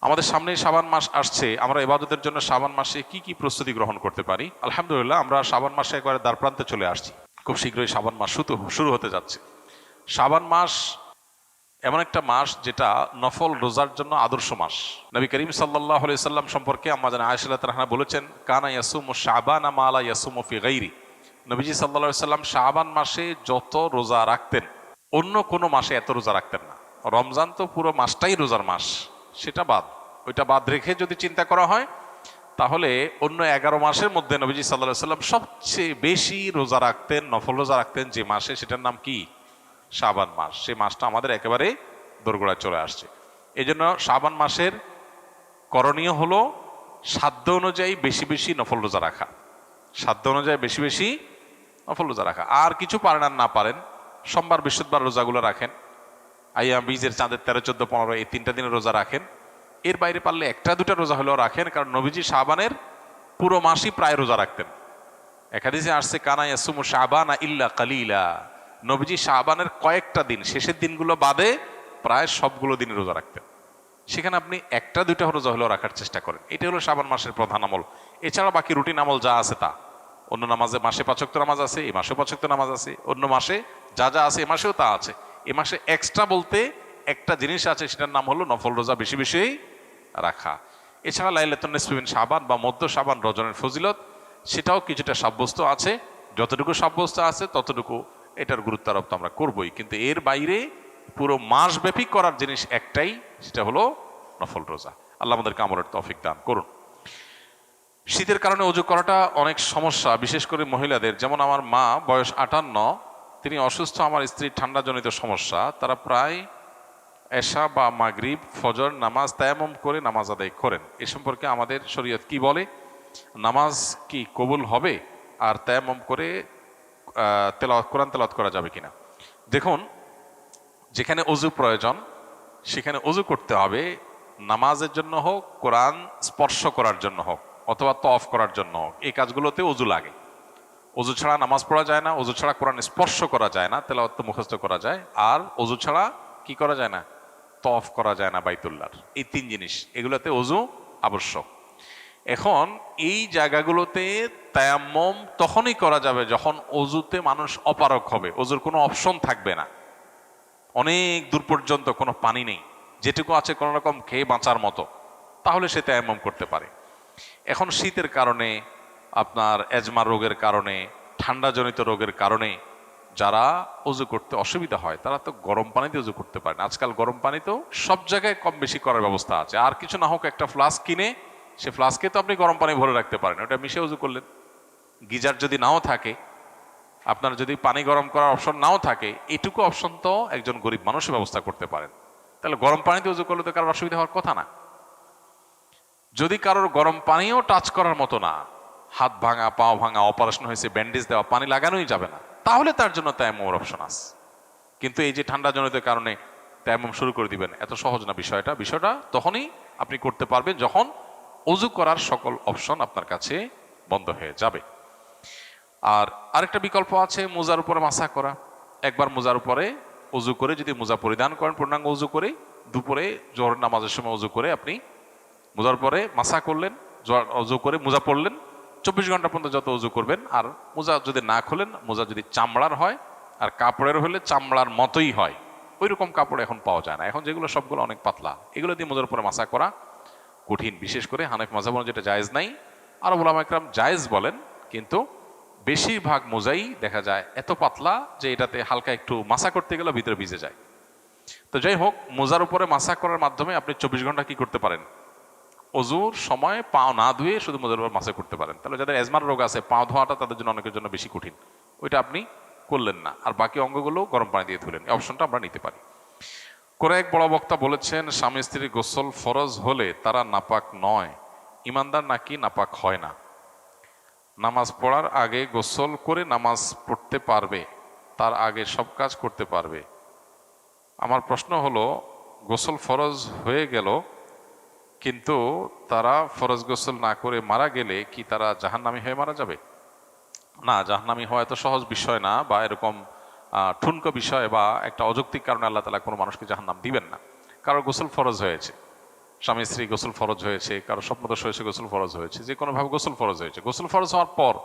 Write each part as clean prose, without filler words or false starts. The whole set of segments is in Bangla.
আমাদের সামনে শাবান মাস আসছে, আমরা ইবাদতের জন্য শাবান মাসে কি কি প্রস্তুতি গ্রহণ করতে পারি? আলহামদুলিল্লাহ, আমরা শাবান মাসে একবারে দ্বারপ্রান্তে চলে আসছি। খুব শীঘ্রই শাবান মাস শুরু হতে যাচ্ছে। শাবান মাস এমন একটা মাস যেটা নফল রোজার জন্য আদর্শ মাস। নবী করিম সাল্লাল্লাহু আলাইহি সাল্লাম সম্পর্কে আম্মা জান আয়েশা রাদিয়াল্লাহু আনহা বলেছেন, কানা ইয়াসুমু শাবানা মা লা ইয়াসুমু ফি গায়রি। নবীজি সাল্লাল্লাহু আলাইহি সাল্লাম শাবান মাসে যত রোজা রাখতেন, অন্য কোনো মাসে এত রোজা রাখতেন না। রমজান তো পুরো মাসটাই রোজার মাস, সেটা বাদ, ওইটা বাদ রেখে যদি চিন্তা করা হয় তাহলে অন্য 11 মাসের মধ্যে নবীজি সাল্লাল্লাহু আলাইহি সাল্লাম সবচেয়ে বেশি রোজা রাখতেন, নফল রোজা রাখতেন যে মাসে, সেটার নাম কি? শাবান মাস। সেই মাসটা আমাদের একেবারে দোরগোড়ায় চলে আসছে। এই জন্য শাবান মাসের করণীয় হলো সাধ্য অনুযায়ী বেশি বেশি নফল রোজা রাখা, সাধ্য অনুযায়ী বেশি বেশি নফল রোজা রাখা। আর কিছু পারেন আর না পারেন, সোমবার বৃহস্পতিবার রোজাগুলো রাখেন, আইয়াম বীজের, চাঁদের 13, 14, 15 এই 3টা দিনে রোজা রাখেন। এর বাইরে পারলে 1টা 2টা রোজা হলেও রাখেন, কারণ নবীজি শাবানের পুরো মাসই প্রায় রোজা রাখতেন। এক হাদিসে আসছে, কানা ইয়াসুমু শাবানা ইল্লা কালিলা। নবীজি শাবানের কয়েকটা দিন, শেষের দিনগুলো বাদে প্রায় সবগুলো দিন রোজা রাখতেন। সেখানে আপনি 1টা 2টা রোজা হলেও রাখার চেষ্টা করেন। এটা হলো শাবান মাসের প্রধান আমল। এছাড়া বাকি রুটিন আমল যা আছে তা, অন্য নামাজে মাসে 5 ওয়াক্ত নামাজ আছে, এই মাসেও 5 ওয়াক্ত নামাজ আছে, অন্য মাসে যা যা আছে এ মাসেও তা আছে। এ মাসে এক্সট্রা বলতে একটা জিনিস আছে, সেটার নাম হলো নফল রোজা বেশি বেশি রাখা। এছাড়া লাইলাতুন নিসফি মিন শাবান বা মধ্য শাবান রজনের ফজিলত, সেটাও কিছুটা সাব্যস্ত আছে। যতটুকু সাব্যস্ত আছে ততটুকু এটার গুরুত্ব আরোপ তো আমরা করবই, কিন্তু এর বাইরে পুরো মাস ব্যাপী করার জিনিস একটাই, সেটা হলো নফল রোজা। আল্লাহ আমাদেরকে আমলের তৌফিক দান করুন। শীতের কারণে অজু করাটা অনেক সমস্যা, বিশেষ করে মহিলাদের। যেমন আমার মা, বয়স 58, তিনি অসুস্থ, আমার স্ত্রীর ঠান্ডাজনিত সমস্যা। তারা প্রায় এশা বা মাগরিব, ফজর নামাজ তায়াম্মুম করে নামাজ আদায় করেন। এ সম্পর্কে আমাদের শরীয়ত কি বলে? নামাজ কি কবুল হবে? আর তায়াম্মুম করে কোরআন তেলাওয়াত করা যাবে কিনা? দেখুন, যেখানে অজু প্রয়োজন সেখানে অজু করতে হবে। নামাজের জন্য হোক, কোরআন স্পর্শ করার জন্য হোক, অথবা তওয়াফ করার জন্য হোক, এই কাজগুলোতে অজু লাগে। অজু ছাড়া নামাজ পড়া যায় না, অজু ছাড়া কোরআন স্পর্শ করা যায় না, তেলাওয়াত তো মুখস্থ করা যায়, আর অজু ছাড়া কি করা যায় না? তওয়াফ করা যায় না বাইতুল্লাহর। এই 3 জিনিস, এগুলোতে অজু আবশ্যক। এখন এই জায়গাগুলোতে তায়াম্মুম তখনই করা যাবে যখন অজুতে মানুষ অপারগ হবে, অজুর কোনো অপশন থাকবে না, অনেক দূর পর্যন্ত কোনো পানি নেই, যেটুকু আছে কোনো রকম খেয়ে বাঁচার মতো, তাহলে সে তায়াম্মুম করতে পারে। এখন শীতের কারণে, আপনার এজমা রোগের কারণে, ঠান্ডাজনিত রোগের কারণে যারা অজু করতে অসুবিধা হয়, তারা তো গরম পানিতে অজু করতে পারেন। আজকাল গরম পানিতেও সব জায়গায় কম বেশি করার ব্যবস্থা আছে। আর কিছু না হোক, একটা ফ্লাস্ক কিনে সে ফ্লাস্কে তো আপনি গরম পানি ভরে রাখতে পারেন, ওটা মিশে অজু করলেন। গিজার যদি নাও থাকে, আপনার যদি পানি গরম করার অপশন নাও থাকে, এটুকু অপশন তো একজন গরিব মানুষের ব্যবস্থা করতে পারেন। তাহলে গরম পানিতে উজু করলে তো কারোর অসুবিধা হওয়ার কথা না। যদি কারোর গরম পানিও টাচ করার মতো না, হাত ভাঙা, পাও ভাঙা, অপারেশন হয়েছে, ব্যান্ডেজ দেওয়া, পানি লাগানোই যাবে না, তাহলে তার জন্য তায়াম্মুমের অপশন আছে। কিন্তু এই যে ঠান্ডা জনিত কারণে তায়াম্মুম শুরু করে দিবেন, এত সহজ না বিষয়টা। বিষয়টা তখনই আপনি করতে পারবেন যখন অজু করার সকল অপশন আপনার কাছে বন্ধ হয়ে যাবে। আর আরেকটা বিকল্প আছে, মোজার উপরে মাসা করা। একবার মোজার উপরে অজু করে যদি মোজা পরিধান করেন, পূর্ণাঙ্গ অজু করে, দুপুরে জোহর নামাজের সময় অজু করে আপনি মোজার পরে মাসা করলেন, অজু করে মোজা পরলেন, 24 ঘন্টা পর্যন্ত যত অজু করবেন। আর মোজা যদি না খোলেন, মোজা যদি চামড়ার হয় আর কাপড়ের হলে চামড়ার মতোই হয়, ওই রকম কাপড় এখন পাওয়া যায় না, এখন যেগুলো সবগুলো অনেক পাতলা, এগুলো দিয়ে মোজার উপরে মাসা করা কঠিন। বিশেষ করে হানাফি মাযহাব অনুযায়ী যেটা জায়েজ নাই, আর উলামা ইকরাম জায়েজ বলেন, কিন্তু বেশিরভাগ মোজাই দেখা যায় এত পাতলা যে এটাতে হালকা একটু মাসা করতে গেলে ভিতরে ভিজে যায়। তো যাই হোক, মোজার উপরে মাসা করার মাধ্যমে আপনি 24 ঘন্টা কি করতে পারেন? অজুর সময় পাও না ধুয়ে শুধু মোজার উপর মাসা করতে পারেন। তাহলে যাদের এজমার রোগ আছে, পাও ধোয়াটা তাদের জন্য অনেকের জন্য বেশি কঠিন, ওইটা আপনি করলেন না, আর বাকি অঙ্গগুলো গরম পানি দিয়ে ধুলেন। এই অপশনটা আমরা নিতে পারি। করে এক বড় বক্তা বলেছেন, স্বামী স্ত্রীর গোসল ফরজ হলে তারা নাপাক নয়, ইমানদার নাকি নাপাক হয় না। নামাজ পড়ার আগে গোসল করে নামাজ পড়তে পারবে, তার আগে সব কাজ করতে পারবে। আমার প্রশ্ন হলো, গোসল ফরজ হয়ে গেল কিন্তু তারা ফরজ গোসল না করে মারা গেলে কি তারা জাহান্নামী হয়ে মারা যাবে? না, জাহান্নামী হওয়া এত সহজ বিষয় না, বা এরকম ঠুনকো বিষয় বা একটা অযৌক্তিক কারণে আল্লাহ তাআলা কোনো মানুষকে জাহান্নাম দিবেন না। কারণ গোসল ফরজ হয়েছে, স্বামী স্ত্রী গোসল ফরজ হয়েছে, কারো স্বপ্নদোষ হয়েছে গোসল ফরজ হয়েছে, যে কোনোভাবে গোসল ফরজ হয়েছে, গোসল ফরজ হওয়ার পর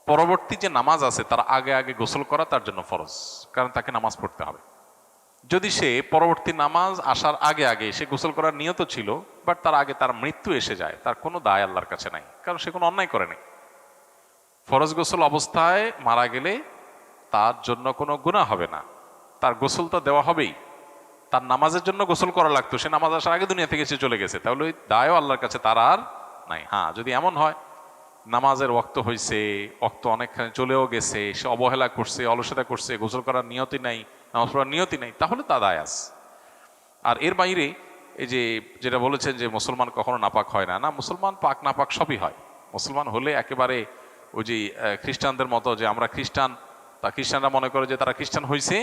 পরবর্তী যে নামাজ আছে তার আগে আগে গোসল করা তার জন্য ফরজ, কারণ তাকে নামাজ পড়তে হবে। যদি সে পরবর্তী নামাজ আসার আগে আগে সে গোসল করার নিয়ত ছিল, বাট তার আগে তার মৃত্যু এসে যায়, তার কোনো দায় আল্লাহর কাছে নাই, কারণ সে কোনো অন্যায় করেনি। ফরজ গোসল অবস্থায় মারা গেলে তার জন্য কোনো গুনাহ হবে না, তার গোসল তো দেওয়া হবেই। তার নামাজের জন্য গোসল করা লাগতো, সে নামাজ আসার আগে দুনিয়া থেকে সে চলে গেছে, তাহলে ওই দায়ও আল্লাহর কাছে তার আর নাই। হ্যাঁ, যদি এমন হয় নামাজের ওয়াক্ত হয়েছে, ওয়াক্ত অনেকখানি চলেও গেছে, সে অবহেলা করছে, অলসতা করছে, গোসল করার নিয়তি নাই, নামাজ পড়ার নিয়তি নাই, তাহলে তা দায় আছে। আর এর বাইরে এই যে যেটা বলেছেন যে মুসলমান কখনো নাপাক হয় না, না, মুসলমান পাক নাপাক সবই হয়। মুসলমান হলে একেবারে ওই যে খ্রিস্টানদের মতো যে আমরা খ্রিস্টান, তা খ্রিস্টানরা মনে করে যে তারা খ্রিস্টান হয়েছে,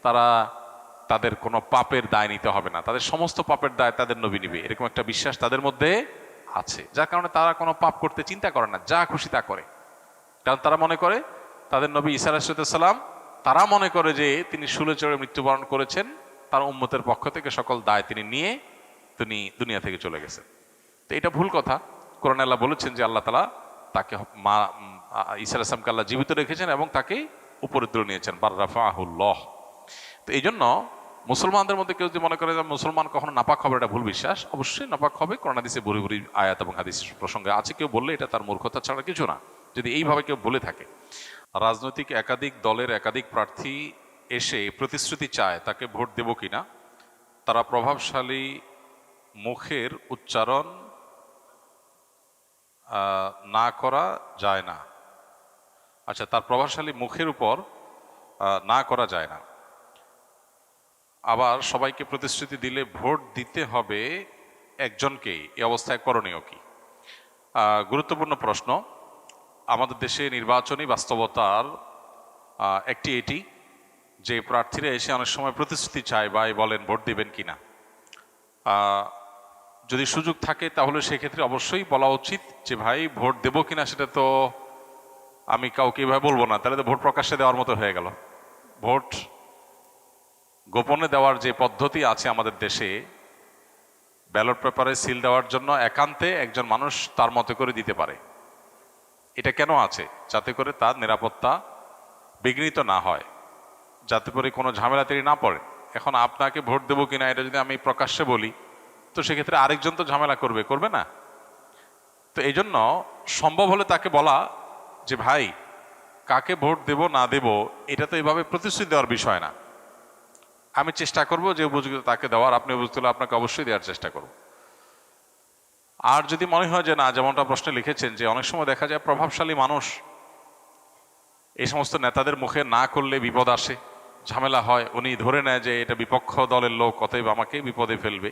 তারা তাদের কোনো পাপের দায় নিতে হবে না, তাদের সমস্ত পাপের দায় তাদের নবী নিবে, এরকম একটা বিশ্বাস তাদের মধ্যে আছে, যার কারণে তারা কোনো পাপ করতে চিন্তা করে না, যা খুশি তা করে। কারণ তারা মনে করে তাদের নবী ঈসা আলাইহিস সালাম, তারা মনে করে যে তিনি শুলে চড়ে মৃত্যুবরণ করেছেন, তার উম্মতের পক্ষ থেকে সকল দায় তিনি নিয়ে তিনি দুনিয়া থেকে চলে গেছেন। তো এটা ভুল কথা। কোরআনে আল্লাহ বলেছেন যে আল্লাহ তাআলা তাকে ঈসা আলাইহিস সালামকে আল্লাহ জীবিত রেখেছেন এবং তাকে উপরে তুলে নিয়েছেন, বার রাফাহুল্লাহ। তো এই জন্য মুসলমানদের মধ্যে কেউ যদি মনে করে যে মুসলমান কখনো নাপাক হবে, এটা ভুল বিশ্বাস। অবশ্যই নাপাক হবে, কোরআন হাদিসে ভুরি ভুরি আয়াত এবং হাদিস প্রসঙ্গে আছে। কেউ বললে এটা তার মূর্খতা ছাড়া কিছু না, যদি এইভাবে কেউ বলে থাকে। রাজনৈতিক একাধিক দলের একাধিক প্রার্থী এসে প্রতিশ্রুতি চায় তাকে ভোট দেব কিনা, তারা প্রভাবশালী মুখের উচ্চারণ না করা যায় না। আচ্ছা, তার প্রভাবশালী মুখের উপর না করা যায় না, আবার সবাইকে প্রতিশ্রুতি দিলে ভোট দিতে হবে একজনকেই, এই অবস্থায় করণীয় কি? গুরুত্বপূর্ণ প্রশ্ন। আমাদের দেশে নির্বাচনী বাস্তবতার একটি এটি যে প্রার্থীরা এসে অনেক সময় প্রতিশ্রুতি চায় বা বলেন ভোট দিবেন কিনা। যদি সুযোগ থাকে তাহলে সেক্ষেত্রে অবশ্যই বলা উচিত যে ভাই ভোট দেব কিনা সেটা তো আমি কাউকে এভাবে বলবো না, তাহলে তো ভোট প্রকাশ্যে দেওয়ার মতো হয়ে গেল। ভোট গোপনে দেওয়ার যে পদ্ধতি আছে আমাদের দেশে, ব্যালট পেপারে সিল দেওয়ার জন্য একান্তে একজন মানুষ তার মতো করে দিতে পারে। এটা কেন আছে? যাতে করে তার নিরাপত্তা বিঘ্নিত না হয়, যাতে করে কোনো ঝামেলা তৈরি না পড়ে। এখন আপনাকে ভোট দেবো কিনা এটা যদি আমি প্রকাশ্যে বলি, তো সেক্ষেত্রে আরেকজন তো ঝামেলা করবে না? তো এই জন্য সম্ভব হলে তাকে বলা যে ভাই কাকে ভোট দেব না দেব এটা তো এভাবে প্রতিশ্রুতি দেওয়ার বিষয় না, আমি চেষ্টা করব যে উপযুক্ত তাকে দেওয়ার, আপনি উপযুক্ত হলে আপনাকে অবশ্যই দেওয়ার চেষ্টা করব। আর যদি মনে হয় যে না, যেমনটা প্রশ্নে লিখেছেন যে অনেক সময় দেখা যায় প্রভাবশালী মানুষ এই সমস্ত নেতাদের মুখে না করলে বিপদ আসে, ঝামেলা হয়, উনি ধরে নেয় যে এটা বিপক্ষ দলের লোক, অতএব আমাকে বিপদে ফেলবে,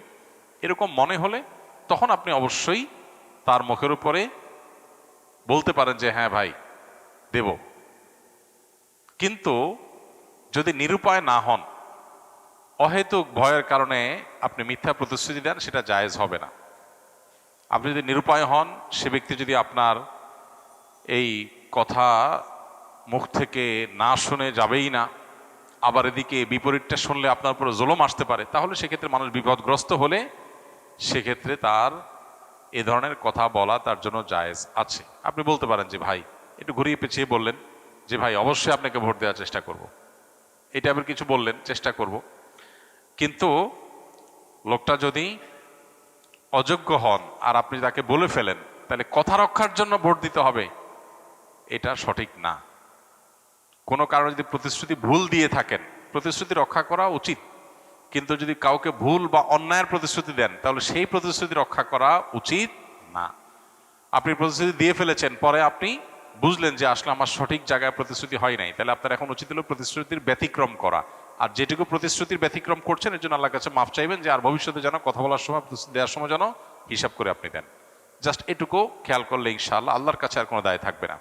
এরকম মনে হলে তখন আপনি অবশ্যই তার মুখের উপরে বলতে পারেন যে হ্যাঁ ভাই দেব। কিন্তু যদি নিরুপায় না হন, অহেতুক ভয়ের কারণে আপনি মিথ্যা প্রতিশ্রুতি দেন, সেটা জায়েজ হবে না। আপনি যদি নিরুপায় হন, সে ব্যক্তি যদি আপনার এই কথা মুখ থেকে না শুনে যাবেই না, আবার এদিকে বিপরীতটা শুনলে আপনার উপরে জুলুম আসতে পারে, তাহলে সেক্ষেত্রে মানুষ বিপদগ্রস্ত হলে সেক্ষেত্রে তার এ ধরনের কথা বলা তার জন্য জায়েজ আছে। আপনি বলতে পারেন যে ভাই, একটু ঘুরিয়ে পেঁচিয়ে বললেন যে ভাই অবশ্যই আপনাকে ভোট দেওয়ার চেষ্টা করব, এটা আবার কিছু বললেন চেষ্টা করব। কিন্তু লোকটা যদি অযোগ্য হন আর আপনি তাকে বলে ফেলেন, তাহলে কথা রক্ষার জন্য ভোট দিতে হবে, এটা সঠিক না। কোনো কারণে যদি প্রতিশ্রুতি ভুল দিয়ে থাকেন, প্রতিশ্রুতি রক্ষা করা উচিত, কিন্তু যদি কাউকে ভুল বা অন্যায়ের প্রতিশ্রুতি দেন তাহলে সেই প্রতিশ্রুতি রক্ষা করা উচিত না। আপনি প্রতিশ্রুতি দিয়ে ফেলেছেন, পরে আপনি বুঝলেন যে আসলে আমার সঠিক জায়গায় প্রতিশ্রুতি হয় নাই, তাহলে আপনার এখন উচিত হলো প্রতিশ্রুতির ব্যতিক্রম করা। আর যেটুকু প্রতিশ্রুতির ব্যতিক্রম করছেন এর জন্য আল্লাহর কাছে মাফ চাইবেন, যে আর ভবিষ্যতে যেন কথা বলার সময়, প্রতিশ্রুতি দেওয়ার সময় যেন হিসাব করে আপনি দেন। জাস্ট এটুকু খেয়াল করলে ইনশাআল্লাহ আল্লাহর কাছে আর কোনো দায় থাকবে না।